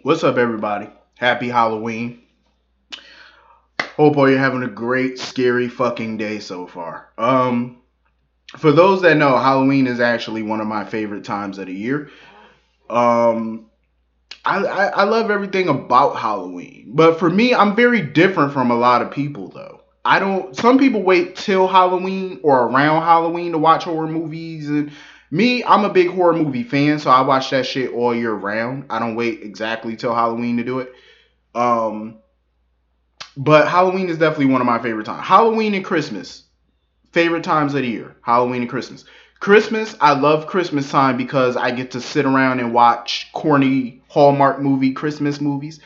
What's up, everybody? Happy Halloween. Hope all you're having a great, scary fucking day so far. For those that know, Halloween is actually one of my favorite times of the year. Um, I love everything about Halloween, but for me, I'm very different from a lot of people though. I don't. Some people wait till Halloween or around Halloween to watch horror movies, and me, I'm a big horror movie fan, so I watch that shit all year round. I don't wait exactly till Halloween to do it. Um, But Halloween is definitely one of my favorite times. Halloween and Christmas, favorite times of the year. Halloween and Christmas. Christmas, I love Christmas time because I get to sit around and watch corny Hallmark Christmas movies.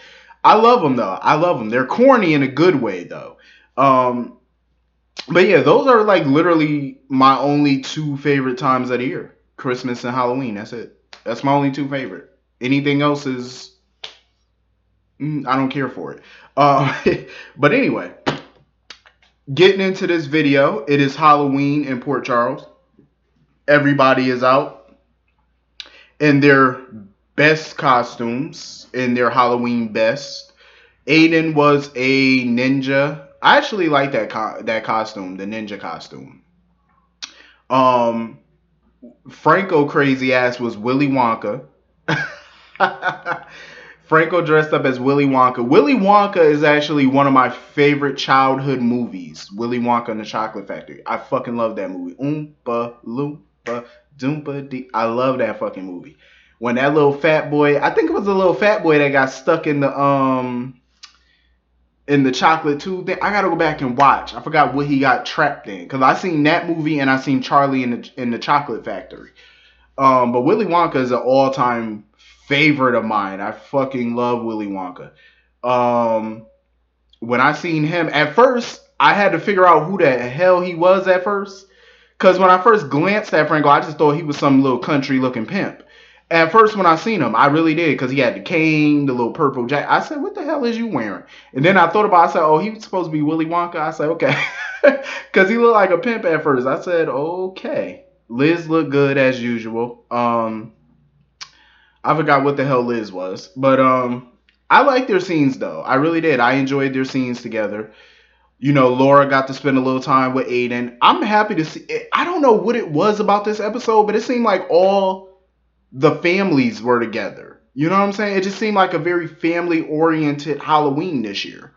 I love them though. I love them. They're corny in a good way though. Um, but yeah, those are like literally my only two favorite times of the year. Christmas and Halloween. That's it. That's my only two favorite. Anything else is I don't care for it. Uh, but anyway, getting into this video, it is Halloween in Port Charles. Everybody is out in their best costumes, in their Halloween best. Aiden was a ninja. I actually like that costume, the ninja costume. Um, Franco crazy ass was Willy Wonka. Franco dressed up as Willy Wonka. Willy Wonka is actually one of my favorite childhood movies. Willy Wonka and the Chocolate Factory. I fucking love that movie. Oompa loompa doompa dee. I love that fucking movie. When that little fat boy, I think it was a little fat boy that got stuck in the chocolate tube thing. I gotta go back and watch. I forgot what he got trapped in because I seen that movie and I seen Charlie in the Chocolate Factory. But Willy Wonka is an all time favorite of mine. I fucking love Willy Wonka. Um, when I seen him at first, I had to figure out who the hell he was at first. Cause when I first glanced at Franco, I just thought he was some little country looking pimp. At first, when I seen him, I really did, cause he had the cane, the little purple jacket. I said, "What the hell is you wearing?" And then I thought about, it, I said, "Oh, he was supposed to be Willy Wonka." I said, "Okay," cause he looked like a pimp at first. I said, "Okay." Liz looked good as usual. I forgot what the hell Liz was, but I liked their scenes though. I really did. I enjoyed their scenes together. You know, Laura got to spend a little time with Aiden. I'm happy to see. I don't know what it was about this episode, but it seemed like all the families were together. You know what I'm saying? It just seemed like a very family oriented Halloween this year.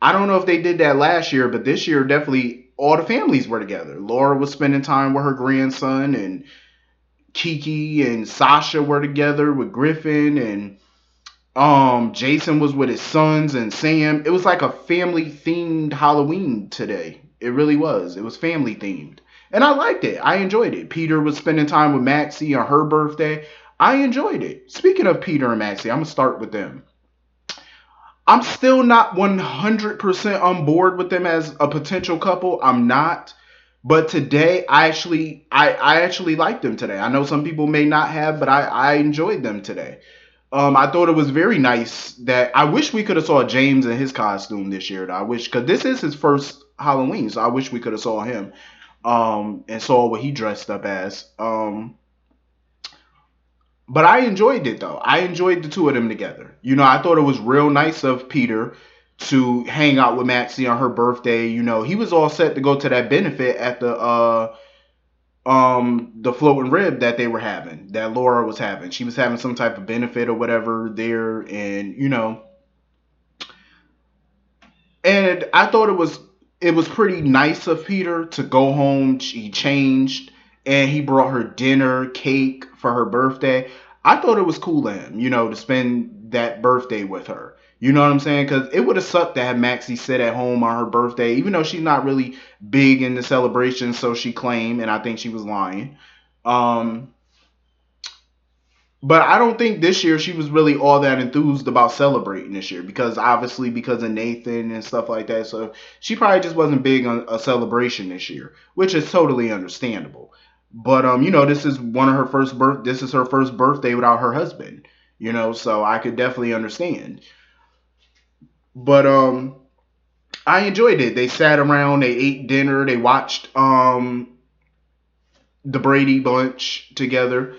I don't know if they did that last year, but this year definitely all the families were together. Laura was spending time with her grandson, and Kiki and Sasha were together with Griffin, and Jason was with his sons and Sam. It was like a family themed Halloween today. It really was. It was family themed. And I liked it. I enjoyed it. Peter was spending time with Maxie on her birthday. I enjoyed it. Speaking of Peter and Maxie, I'm going to start with them. I'm still not 100% on board with them as a potential couple. I'm not. But today, I actually liked them today. I know some people may not have, but I enjoyed them today. I thought it was very nice that I wish we could have saw James in his costume this year. Though. I wish because this is his first Halloween, so I wish we could have saw him and saw what he dressed up as. But I enjoyed it though. I enjoyed the two of them together. You know, I thought it was real nice of Peter to hang out with Maxie on her birthday. You know, he was all set to go to that benefit at the floating rib that they were having, that Laura was having. She was having some type of benefit or whatever there, and you know, and I thought it was pretty nice of Peter to go home. He changed and he brought her dinner, cake for her birthday. I thought it was cool of him, you know, to spend that birthday with her. You know what I'm saying? Because it would have sucked to have Maxie sit at home on her birthday, even though she's not really big in the celebration, so she claimed, and I think she was lying. Um, but I don't think this year she was really all that enthused about celebrating this year because obviously because of Nathan and stuff like that. So she probably just wasn't big on a celebration this year, which is totally understandable. But you know, this is her first birthday without her husband, you know, so I could definitely understand. But I enjoyed it. They sat around, they ate dinner, they watched the Brady Bunch together.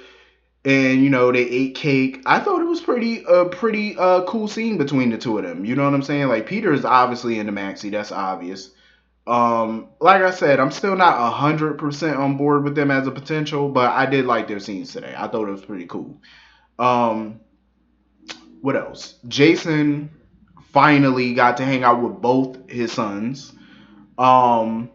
and they ate cake. I thought it was pretty cool scene between the two of them. You know what I'm saying? Like Peter is obviously into Maxie, that's obvious. Like I said, I'm still not 100% on board with them as a potential, but I did like their scenes today. I thought it was pretty cool. Um, what else? Jason finally got to hang out with both his sons. Um,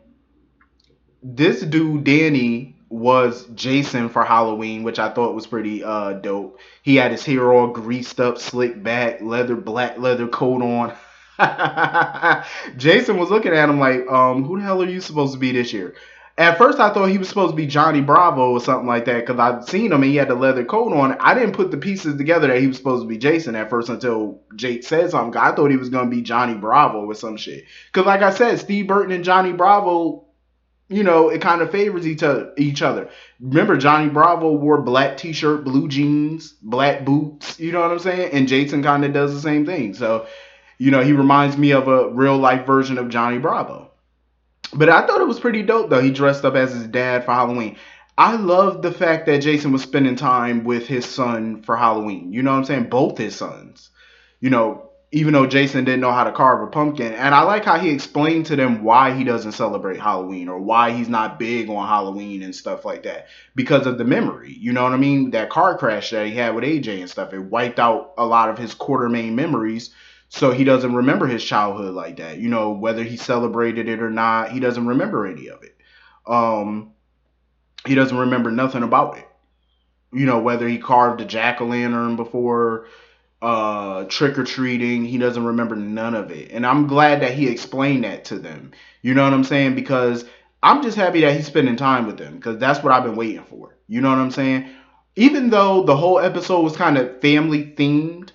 this dude Danny was Jason for Halloween, which I thought was pretty dope. He had his hair all greased up, slicked back, black leather coat on. Jason was looking at him like, who the hell are you supposed to be this year? At first, I thought he was supposed to be Johnny Bravo or something like that because I'd seen him and he had the leather coat on. I didn't put the pieces together that he was supposed to be Jason at first until Jake said something. I thought he was going to be Johnny Bravo or some shit. Because, like I said, Steve Burton and Johnny Bravo, it kind of favors each other. Remember, Johnny Bravo wore black t-shirt, blue jeans, black boots. You know what I'm saying? And Jason kind of does the same thing. So, he reminds me of a real life version of Johnny Bravo. But I thought it was pretty dope though. He dressed up as his dad for Halloween. I love the fact that Jason was spending time with his son for Halloween. You know what I'm saying? Both his sons. Even though Jason didn't know how to carve a pumpkin. And I like how he explained to them why he doesn't celebrate Halloween or why he's not big on Halloween and stuff like that. Because of the memory. You know what I mean? That car crash that he had with AJ and stuff. It wiped out a lot of his Quartermain memories. So he doesn't remember his childhood like that. Whether he celebrated it or not, he doesn't remember any of it. Um, he doesn't remember nothing about it. Whether he carved a jack-o'-lantern before trick or treating. He doesn't remember none of it. And I'm glad that he explained that to them. You know what I'm saying? Because I'm just happy that he's spending time with them because that's what I've been waiting for. You know what I'm saying? Even though the whole episode was kind of family themed,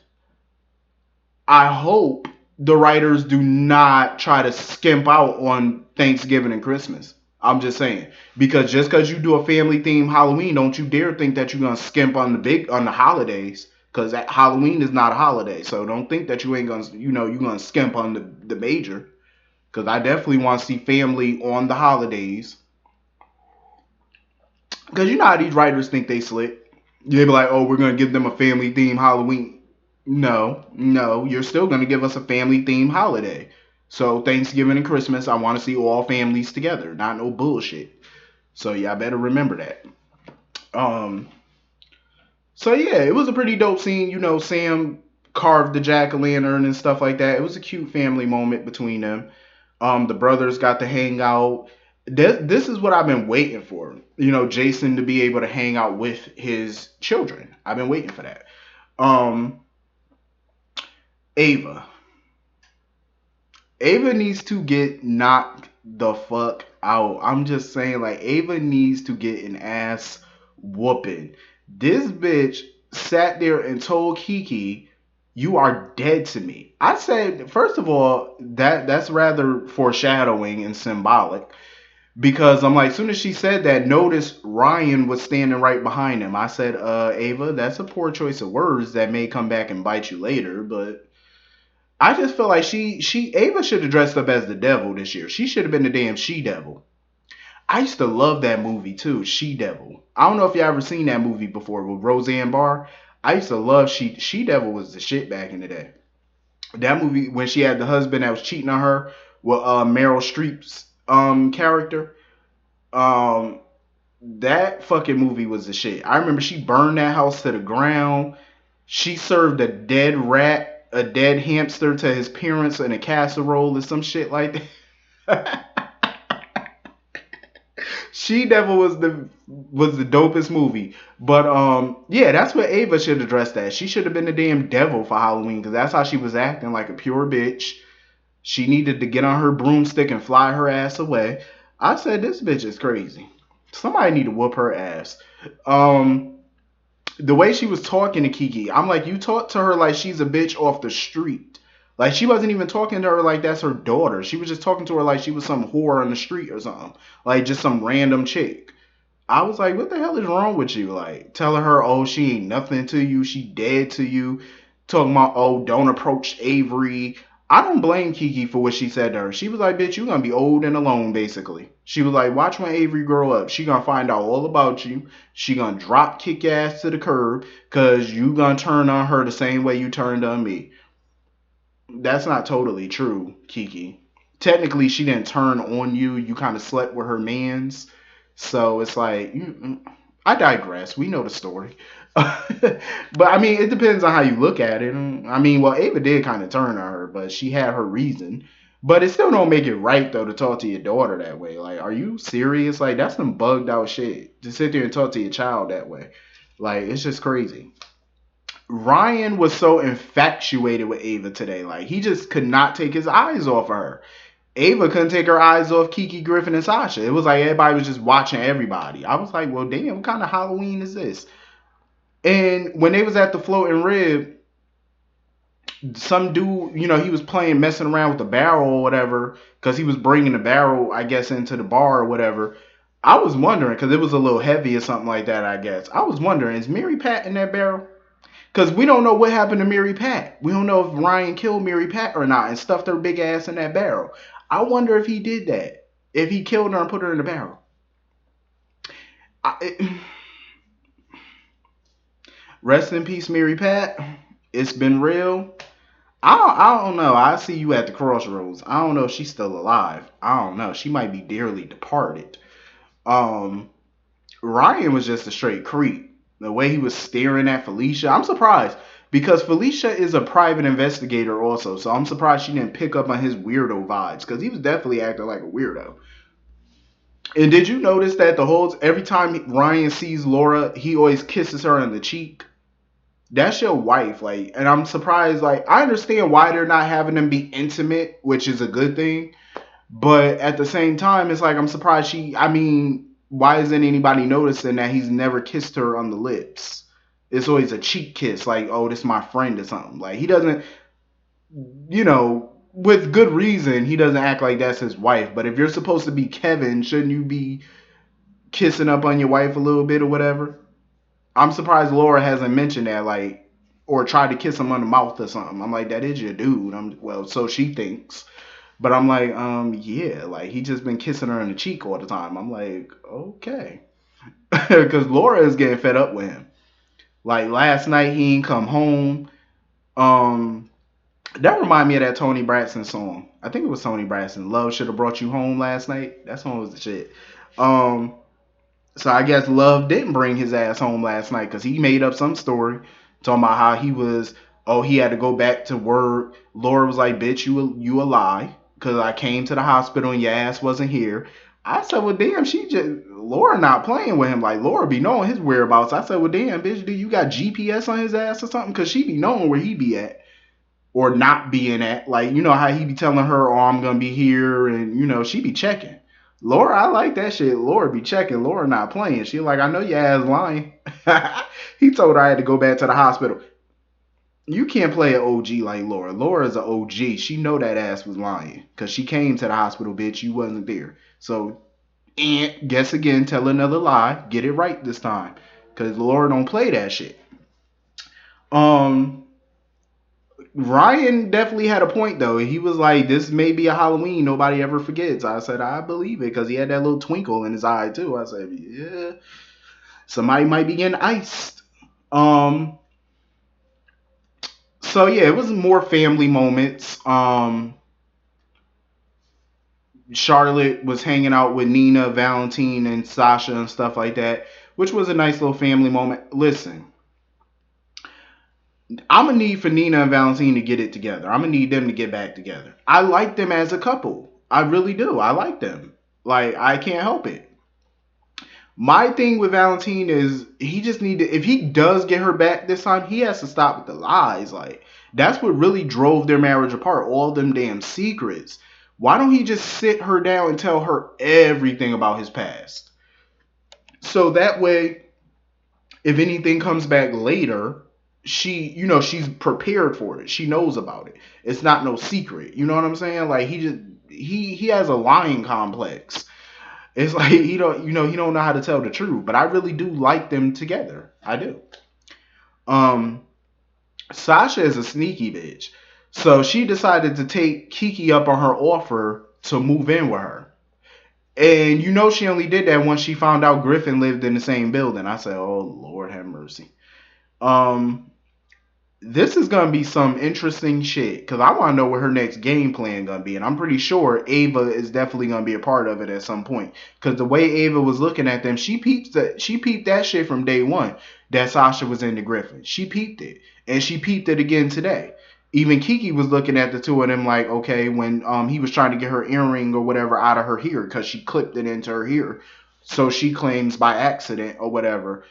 I hope the writers do not try to skimp out on Thanksgiving and Christmas. I'm just saying because just because you do a family theme Halloween, don't you dare think that you're gonna skimp on the holidays because Halloween is not a holiday. So don't think that you ain't gonna you're gonna skimp on the major because I definitely want to see family on the holidays because you know how these writers think they slick. They be like, oh, we're gonna give them a family theme Halloween. No, you're still gonna give us a family theme holiday. So Thanksgiving and Christmas, I want to see all families together, not no bullshit. So y'all better remember that. Um, so yeah, it was a pretty dope scene. Sam carved the jack o' lantern and stuff like that. It was a cute family moment between them. The brothers got to hang out. This is what I've been waiting for. Jason to be able to hang out with his children. I've been waiting for that. Um, Ava. Ava needs to get knocked the fuck out. I'm just saying, like, Ava needs to get an ass whooping. This bitch sat there and told Kiki, "You are dead to me." I said, first of all, that's rather foreshadowing and symbolic because I'm like, as soon as she said that, notice Ryan was standing right behind him. I said, Ava, that's a poor choice of words that may come back and bite you later, but I just feel like she Ava should have dressed up as the devil this year. She should have been the damn she devil. I used to love that movie too, She Devil. I don't know if you ever seen that movie before with Roseanne Barr. I used to love She Devil was the shit back in the day. That movie when she had the husband that was cheating on her with Meryl Streep's character. Um that fucking movie was the shit. I remember she burned that house to the ground. She served a dead rat, a dead hamster to his parents in a casserole or some shit like that. She Devil was the dopest movie. But yeah, that's what Ava should have dressed as. She should have been the damn devil for Halloween because that's how she was acting, like a pure bitch. She needed to get on her broomstick and fly her ass away. I said this bitch is crazy. Somebody need to whoop her ass. Um the way she was talking to Kiki, I'm like, you talk to her like she's a bitch off the street. Like she wasn't even talking to her like that's her daughter. She was just talking to her like she was some whore on the street or something. Like just some random chick. I was like, what the hell is wrong with you? Like telling her, oh, she ain't nothing to you. She dead to you. Talking about, oh, don't approach Avery. I don't blame Kiki for what she said to her. She was like, bitch, you gonna be old and alone, basically. She was like, watch when Avery grow up. She gonna find out all about you. She gonna drop kick your ass to the curb because you gonna turn on her the same way you turned on me. That's not totally true, Kiki. Technically, she didn't turn on you. You kind of slept with her mans. So it's like, I digress. We know the story. But I mean, it depends on how you look at it. I mean, well, Ava did kind of turn on her, but she had her reason. But it still don't make it right though to talk to your daughter that way. Like, are you serious? Like, that's some bugged out shit to sit there and talk to your child that way. Like, it's just crazy. Ryan was so infatuated with Ava today. Like, he just could not take his eyes off of her. Ava couldn't take her eyes off Kiki Griffin and Sasha. It was like everybody was just watching everybody. I was like, well, damn, what kind of Halloween is this? And when they was at the floating rib, some dude, he was playing, messing around with the barrel or whatever, because he was bringing the barrel, I guess, into the bar or whatever. I was wondering, because it was a little heavy or something like that, I guess. I was wondering, is Mary Pat in that barrel? Because we don't know what happened to Mary Pat. We don't know if Ryan killed Mary Pat or not and stuffed her big ass in that barrel. I wonder if he did that. If he killed her and put her in the barrel. Rest in peace, Mary Pat. It's been real. I don't know. I see you at the crossroads. I don't know if she's still alive. I don't know. She might be dearly departed. Um, Ryan was just a straight creep. The way he was staring at Felicia, I'm surprised because Felicia is a private investigator also. So I'm surprised she didn't pick up on his weirdo vibes because he was definitely acting like a weirdo. And did you notice that every time Ryan sees Laura, he always kisses her on the cheek? That's your wife, like, and I'm surprised. Like, I understand why they're not having them be intimate, which is a good thing. But at the same time, it's like I'm surprised I mean, why isn't anybody noticing that he's never kissed her on the lips? It's always a cheek kiss, like, oh, this is my friend or something. Like, he doesn't, with good reason, he doesn't act like that's his wife. But if you're supposed to be Kevin, shouldn't you be kissing up on your wife a little bit or whatever? I'm surprised Laura hasn't mentioned that, like, or tried to kiss him on the mouth or something. I'm like, that is your dude. Well, so she thinks. But I'm like, yeah, like he just been kissing her in the cheek all the time. I'm like, okay. Because Laura is getting fed up with him. Like last night he ain't come home. That remind me of that Tony Braxton song. I think it was Tony Braxton. Love should have brought you home last night. That song was the shit. So I guess Love didn't bring his ass home last night because he made up some story talking about how he had to go back to work. Laura was like, bitch, you a lie because I came to the hospital and your ass wasn't here. I said, well, damn, Laura not playing with him. Like, Laura be knowing his whereabouts. I said, well, damn, bitch, do you got GPS on his ass or something? Because she be knowing where he be at or not being at. Like, you know how he be telling her, oh, I'm going to be here. And, she be checking. Laura, I like that shit. Laura be checking. Laura not playing. She like, I know your ass lying. He told her I had to go back to the hospital. You can't play an OG like Laura. Laura's an OG. She know that ass was lying. Because she came to the hospital, bitch. You wasn't there. So, guess again, tell another lie. Get it right this time. Because Laura don't play that shit. Ryan definitely had a point though. He was like, "This may be a Halloween nobody ever forgets." I said, "I believe it," because he had that little twinkle in his eye too. I said, "Yeah, somebody might be getting iced." So yeah, it was more family moments. Charlotte was hanging out with Nina, Valentine, and Sasha and stuff like that, which was a nice little family moment. Listen, I'm gonna need for Nina and Valentine to get it together. I'm gonna need them to get back together. I like them as a couple. I really do. I like them. Like, I can't help it. My thing with Valentine is he just need to, if he does get her back this time, he has to stop with the lies. Like, that's what really drove their marriage apart. All them damn secrets. Why don't he just sit her down and tell her everything about his past? So that way, if anything comes back later, she's prepared for it. She knows about it. It's not no secret. You know what I'm saying? Like, he has a lying complex. It's like he don't know how to tell the truth. But I really do like them together. I do. Sasha is a sneaky bitch. So she decided to take Kiki up on her offer to move in with her. And you know she only did that once she found out Griffin lived in the same building. I said, "Oh Lord, have mercy." Um, this is gonna be some interesting shit because I want to know what her next game plan gonna be, and I'm pretty sure Ava is definitely gonna be a part of it at some point. Because the way Ava was looking at them, she peeped that shit from day one that Sasha was into Griffin. She peeped it, and she peeped it again today. Even Kiki was looking at the two of them like, okay, when he was trying to get her earring or whatever out of her ear because she clipped it into her ear, so she claims by accident or whatever,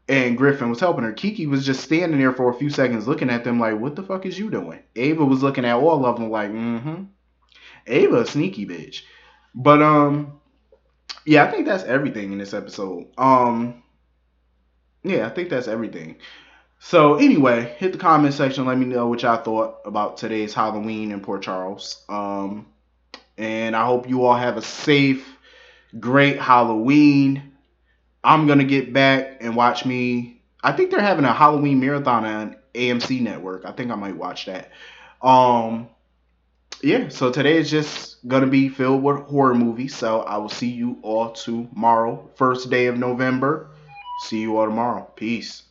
and Griffin was helping her. Kiki was just standing there for a few seconds looking at them like, what the fuck is you doing? Ava was looking at all of them like, mm-hmm. Ava a sneaky bitch. But yeah, I think that's everything in this episode. Yeah, I think that's everything. So anyway, hit the comment section, let me know what y'all thought about today's Halloween in Port Charles. And I hope you all have a safe, great Halloween. I'm gonna get back and watch me. I think they're having a Halloween marathon on AMC Network. I think I might watch that. Um, yeah. So today is just gonna be filled with horror movies. So I will see you all tomorrow, first day of November. See you all tomorrow. Peace.